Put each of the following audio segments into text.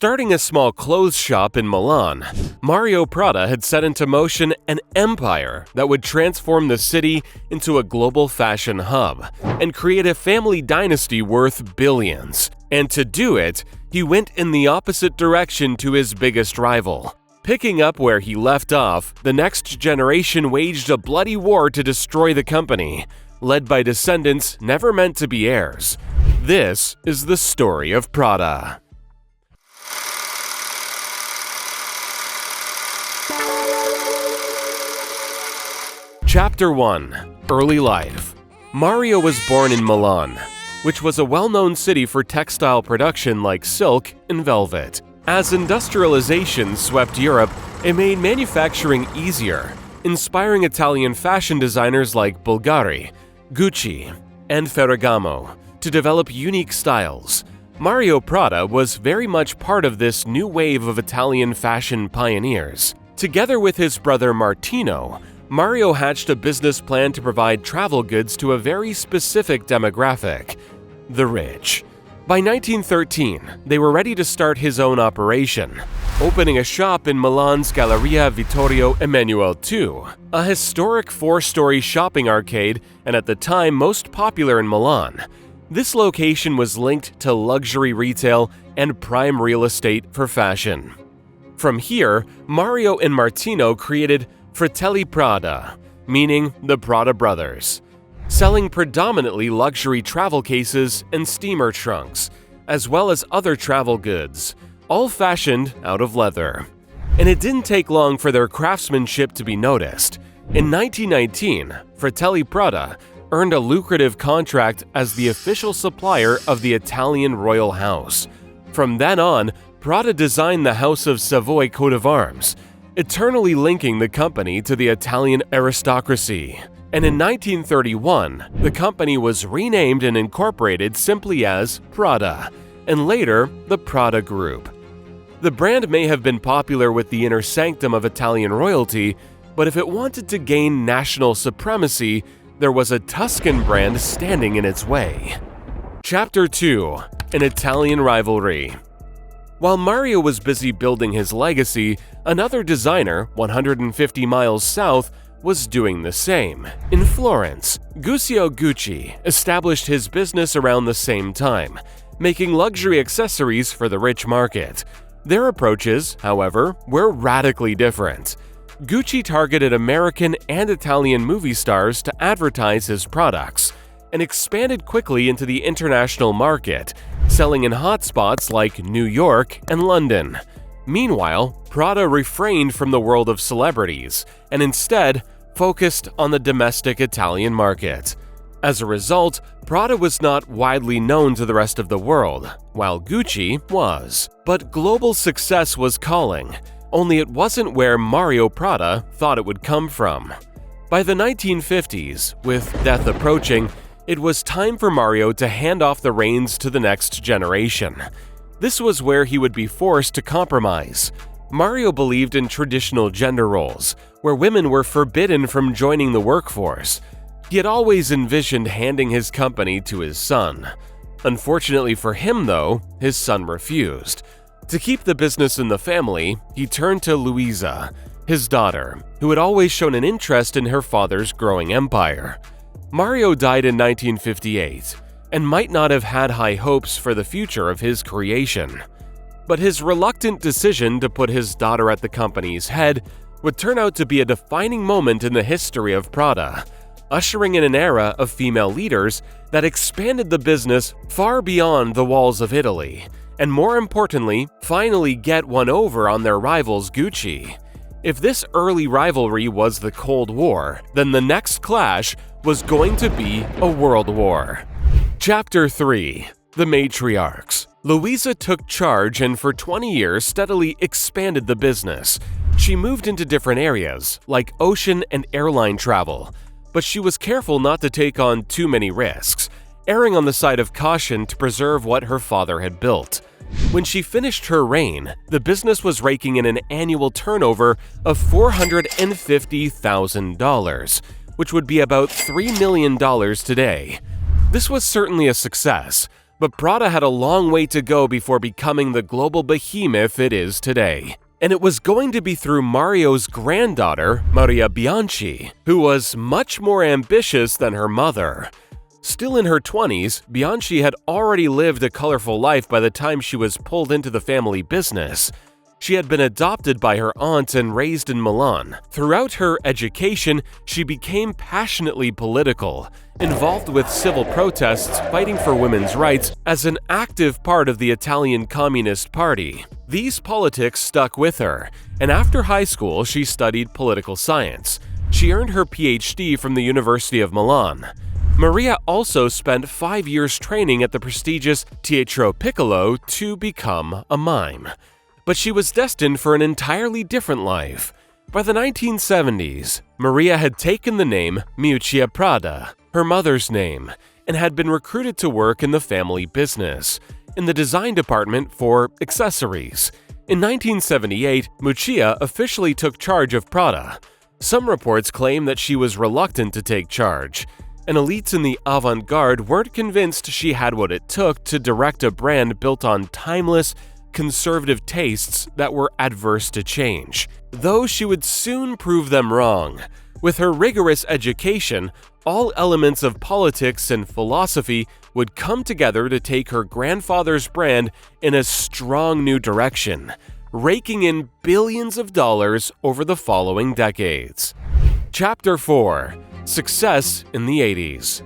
Starting a small clothes shop in Milan, Mario Prada had set into motion an empire that would transform the city into a global fashion hub and create a family dynasty worth billions. And to do it, he went in the opposite direction to his biggest rival. Picking up where he left off, the next generation waged a bloody war to destroy the company, led by descendants never meant to be heirs. This is the story of Prada. Chapter 1. Early Life. Mario was born in Milan, which was a well-known city for textile production like silk and velvet. As industrialization swept Europe, it made manufacturing easier, inspiring Italian fashion designers like Bulgari, Gucci, and Ferragamo to develop unique styles. Mario Prada was very much part of this new wave of Italian fashion pioneers. Together with his brother Martino, Mario hatched a business plan to provide travel goods to a very specific demographic: the rich. By 1913, they were ready to start his own operation, opening a shop in Milan's Galleria Vittorio Emanuele II, a historic 4-story shopping arcade and at the time most popular in Milan. This location was linked to luxury retail and prime real estate for fashion. From here, Mario and Martino created Fratelli Prada, meaning the Prada brothers, selling predominantly luxury travel cases and steamer trunks, as well as other travel goods, all fashioned out of leather. And it didn't take long for their craftsmanship to be noticed. In 1919, Fratelli Prada earned a lucrative contract as the official supplier of the Italian royal house. From then on, Prada designed the House of Savoy coat of arms, eternally linking the company to the Italian aristocracy. And in 1931, the company was renamed and incorporated simply as Prada, and later the Prada Group. The brand may have been popular with the inner sanctum of Italian royalty, but if it wanted to gain national supremacy, there was a Tuscan brand standing in its way. Chapter 2. An Italian Rivalry. While Mario was busy building his legacy, another designer, 150 miles south, was doing the same. In Florence, Guccio Gucci established his business around the same time, making luxury accessories for the rich market. Their approaches, however, were radically different. Gucci targeted American and Italian movie stars to advertise his products, and expanded quickly into the international market, selling in hotspots like New York and London. Meanwhile, Prada refrained from the world of celebrities and instead focused on the domestic Italian market. As a result, Prada was not widely known to the rest of the world, while Gucci was. But global success was calling, only it wasn't where Mario Prada thought it would come from. By the 1950s, with death approaching, it was time for Mario to hand off the reins to the next generation. This was where he would be forced to compromise. Mario believed in traditional gender roles, where women were forbidden from joining the workforce. He had always envisioned handing his company to his son. Unfortunately for him, though, his son refused. To keep the business in the family, he turned to Luisa, his daughter, who had always shown an interest in her father's growing empire. Mario died in 1958 and might not have had high hopes for the future of his creation. But his reluctant decision to put his daughter at the company's head would turn out to be a defining moment in the history of Prada, ushering in an era of female leaders that expanded the business far beyond the walls of Italy, and more importantly, finally get one over on their rivals Gucci. If this early rivalry was the Cold War, then the next clash was going to be a world war. Chapter 3. The Matriarchs. Luisa took charge and for 20 years steadily expanded the business. She moved into different areas, like ocean and airline travel, but she was careful not to take on too many risks, erring on the side of caution to preserve what her father had built. When she finished her reign, the business was raking in an annual turnover of $450,000, which would be about $3 million today. This was certainly a success, But Prada had a long way to go before becoming the global behemoth it is today. And it was going to be through Mario's granddaughter, Maria Bianchi, who was much more ambitious than her mother. Still in her 20s, Bianchi had already lived a colorful life by the time she was pulled into the family business. She had been adopted by her aunt and raised in Milan. Throughout her education, she became passionately political, involved with civil protests fighting for women's rights as an active part of the Italian Communist Party. These politics stuck with her, and after high school she studied political science. She earned her PhD from the University of Milan. Maria also spent 5 years training at the prestigious Teatro Piccolo to become a mime. But she was destined for an entirely different life. By the 1970s, Maria had taken the name Miuccia Prada, her mother's name, and had been recruited to work in the family business, in the design department for accessories. In 1978, Miuccia officially took charge of Prada. Some reports claim that she was reluctant to take charge, and elites in the avant-garde weren't convinced she had what it took to direct a brand built on timeless, conservative tastes that were adverse to change. Though she would soon prove them wrong. With her rigorous education, all elements of politics and philosophy would come together to take her grandfather's brand in a strong new direction, raking in billions of dollars over the following decades. Chapter 4: Success in the 80s.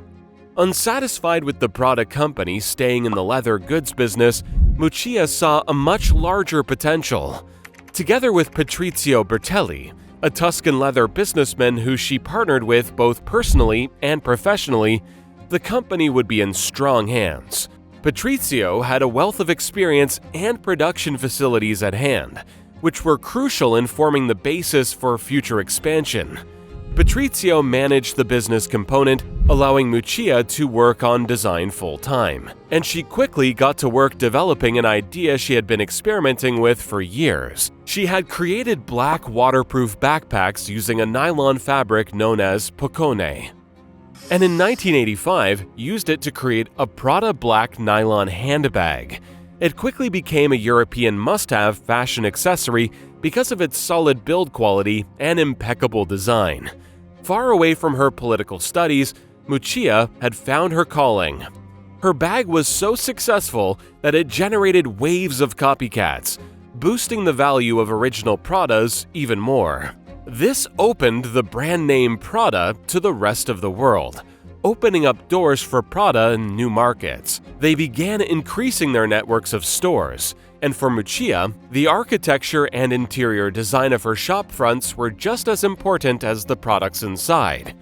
Unsatisfied with the Prada company staying in the leather goods business, Miuccia saw a much larger potential. Together with Patrizio Bertelli, a Tuscan leather businessman who she partnered with both personally and professionally, the company would be in strong hands. Patrizio had a wealth of experience and production facilities at hand, which were crucial in forming the basis for future expansion. Patrizio managed the business component, allowing Miuccia to work on design full-time, and she quickly got to work developing an idea she had been experimenting with for years. She had created black waterproof backpacks using a nylon fabric known as pocone, and in 1985 used it to create a Prada black nylon handbag. It quickly became a European must-have fashion accessory because of its solid build quality and impeccable design. Far away from her political studies, Miuccia had found her calling. Her bag was so successful that it generated waves of copycats, boosting the value of original Pradas even more. This opened the brand name Prada to the rest of the world, opening up doors for Prada in new markets. They began increasing their networks of stores, and for Miuccia, the architecture and interior design of her shop fronts were just as important as the products inside.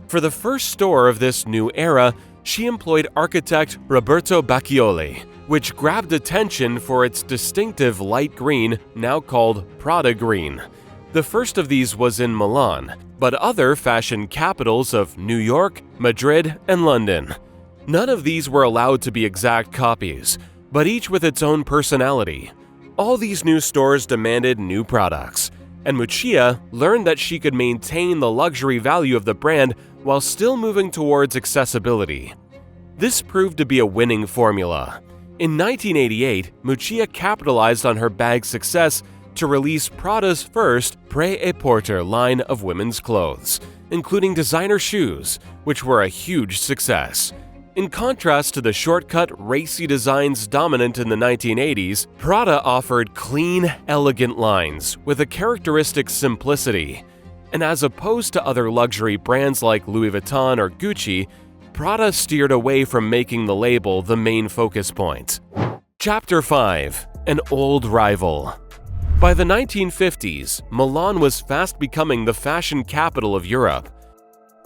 For the first store of this new era, she employed architect Roberto Bacchioli, which grabbed attention for its distinctive light green, now called Prada green. The first of these was in Milan, but other fashion capitals of New York, Madrid, and London. None of these were allowed to be exact copies, but each with its own personality. All these new stores demanded new products, and Miuccia learned that she could maintain the luxury value of the brand while still moving towards accessibility. This proved to be a winning formula. In 1988, Miuccia capitalized on her bag's success to release Prada's first prêt-à-porter line of women's clothes, including designer shoes, which were a huge success. In contrast to the shortcut, racy designs dominant in the 1980s, Prada offered clean, elegant lines with a characteristic simplicity. And as opposed to other luxury brands like Louis Vuitton or Gucci, Prada steered away from making the label the main focus point. Chapter 5: An old rival. By the 1950s, Milan was fast becoming the fashion capital of Europe.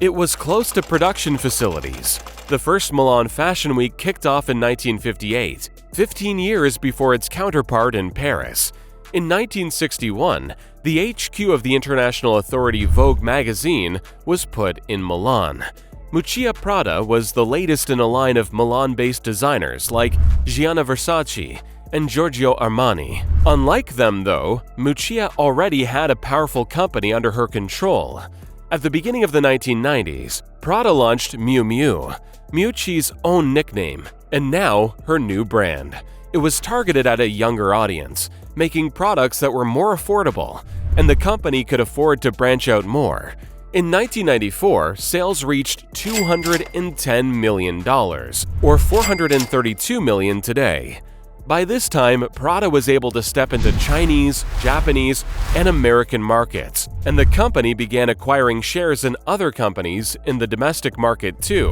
It was close to production facilities. The first Milan Fashion Week kicked off in 1958, 15 years before its counterpart in Paris. In 1961, the HQ of the international authority Vogue magazine was put in Milan. Miuccia Prada was the latest in a line of Milan-based designers like Gianni Versace and Giorgio Armani. Unlike them, though, Miuccia already had a powerful company under her control. At the beginning of the 1990s, Prada launched Miu Miu, Miuccia's own nickname, And now, her new brand. It was targeted at a younger audience, making products that were more affordable, and the company could afford to branch out more. In 1994, sales reached $210 million, or $432 million today. By this time, Prada was able to step into Chinese, Japanese, and American markets, and the company began acquiring shares in other companies in the domestic market too.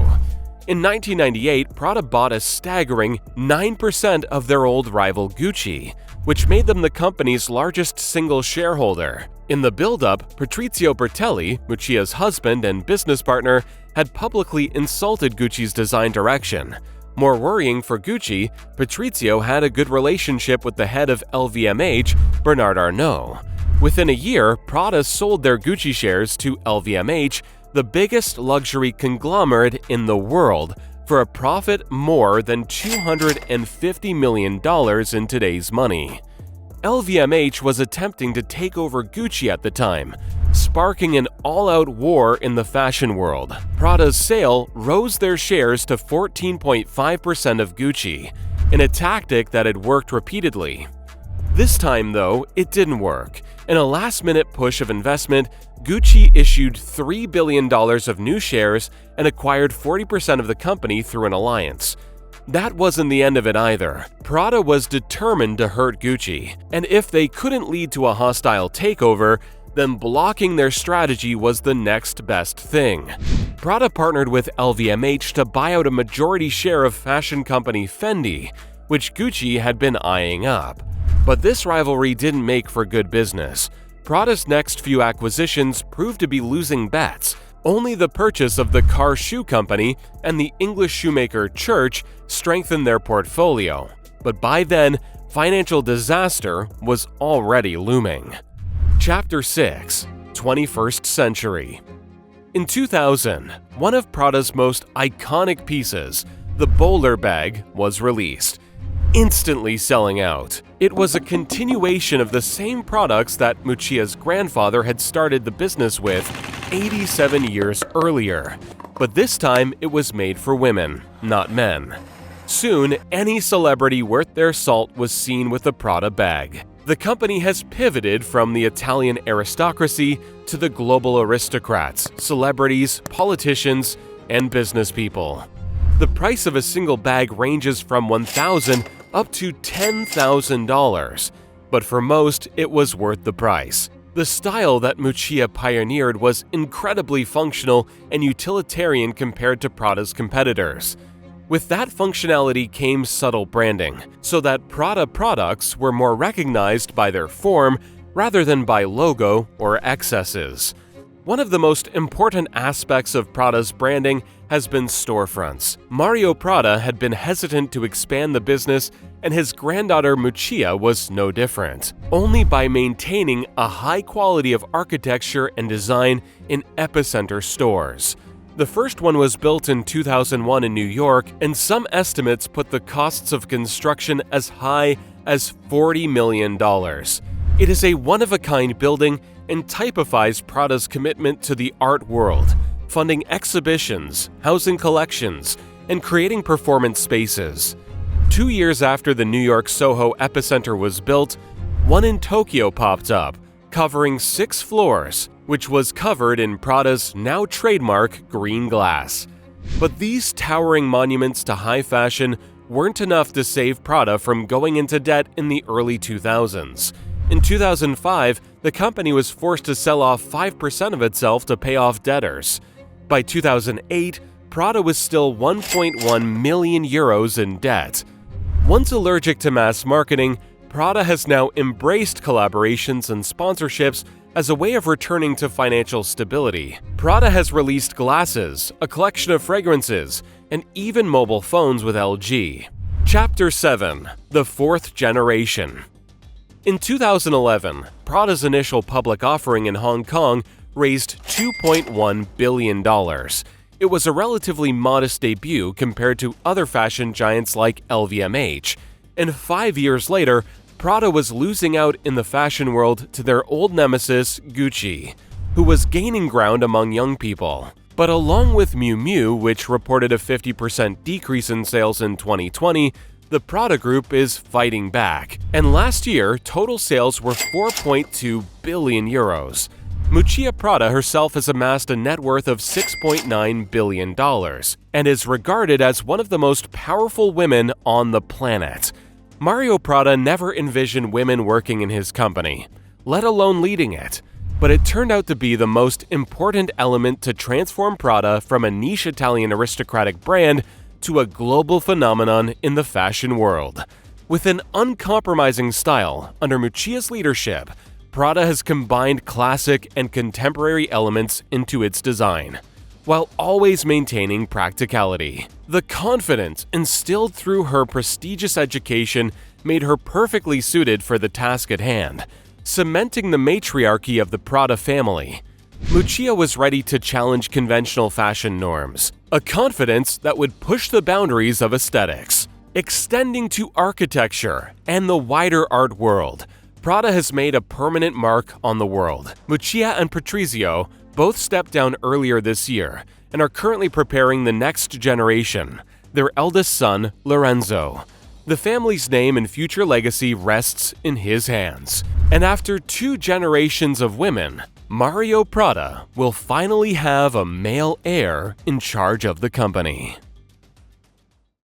In 1998, Prada bought a staggering 9% of their old rival Gucci, which made them the company's largest single shareholder. In the build-up, Patrizio Bertelli, Miuccia's husband and business partner, had publicly insulted Gucci's design direction. More worrying for Gucci, Patrizio had a good relationship with the head of LVMH, Bernard Arnault. Within a year, Prada sold their Gucci shares to LVMH, the biggest luxury conglomerate in the world, for a profit more than $250 million in today's money. LVMH was attempting to take over Gucci at the time, sparking an all-out war in the fashion world. Prada's sale rose their shares to 14.5% of Gucci, in a tactic that had worked repeatedly. This time, though, it didn't work. In a last-minute push of investment, Gucci issued $3 billion of new shares and acquired 40% of the company through an alliance. That wasn't the end of it either. Prada was determined to hurt Gucci, and if they couldn't lead to a hostile takeover, then blocking their strategy was the next best thing. Prada partnered with LVMH to buy out a majority share of fashion company Fendi, which Gucci had been eyeing up. But this rivalry didn't make for good business. Prada's next few acquisitions proved to be losing bets. Only the purchase of the car shoe company and the English shoemaker Church strengthened their portfolio. But by then, financial disaster was already looming. Chapter 6: 21st Century. In 2000, one of Prada's most iconic pieces, the bowler bag, was released, instantly selling out. It was a continuation of the same products that Miuccia's grandfather had started the business with 87 years earlier, but this time it was made for women, not men. Soon, any celebrity worth their salt was seen with a Prada bag. The company has pivoted from the Italian aristocracy to the global aristocrats, celebrities, politicians, and business people. The price of a single bag ranges from $1,000 up to $10,000, but for most, it was worth the price. The style that Miuccia pioneered was incredibly functional and utilitarian compared to Prada's competitors. With that functionality came subtle branding, so that Prada products were more recognized by their form rather than by logo or excesses. One of the most important aspects of Prada's branding has been storefronts. Mario Prada had been hesitant to expand the business, and his granddaughter Miuccia was no different. Only by maintaining a high quality of architecture and design in epicenter stores. The first one was built in 2001 in New York, and some estimates put the costs of construction as high as $40 million. It is a one-of-a-kind building and typifies Prada's commitment to the art world, funding exhibitions, housing collections, and creating performance spaces. 2 years after the New York Soho epicenter was built, one in Tokyo popped up, covering 6 floors, which was covered in Prada's now trademark green glass. But these towering monuments to high fashion weren't enough to save Prada from going into debt in the early 2000s. In 2005, the company was forced to sell off 5% of itself to pay off debtors. By 2008, Prada was still 1.1 million euros in debt. Once allergic to mass marketing, Prada has now embraced collaborations and sponsorships as a way of returning to financial stability. Prada has released glasses, a collection of fragrances, and even mobile phones with LG. Chapter 7: The Fourth Generation. In 2011, Prada's initial public offering in Hong Kong raised $2.1 billion. It was a relatively modest debut compared to other fashion giants like LVMH, and 5 years later, Prada was losing out in the fashion world to their old nemesis, Gucci, who was gaining ground among young people. But along with Miu Miu, which reported a 50% decrease in sales in 2020, the Prada Group is fighting back, and last year, total sales were 4.2 billion euros. Miuccia Prada herself has amassed a net worth of $6.9 billion and is regarded as one of the most powerful women on the planet. Mario Prada never envisioned women working in his company, let alone leading it, but it turned out to be the most important element to transform Prada from a niche Italian aristocratic brand to a global phenomenon in the fashion world. With an uncompromising style under Miuccia's leadership, Prada has combined classic and contemporary elements into its design, while always maintaining practicality. The confidence instilled through her prestigious education made her perfectly suited for the task at hand, cementing the matriarchy of the Prada family. Miuccia was ready to challenge conventional fashion norms, a confidence that would push the boundaries of aesthetics. Extending to architecture and the wider art world, Prada has made a permanent mark on the world. Miuccia and Patrizio both stepped down earlier this year and are currently preparing the next generation, their eldest son, Lorenzo. The family's name and future legacy rests in his hands. And after 2 generations of women, Mario Prada will finally have a male heir in charge of the company.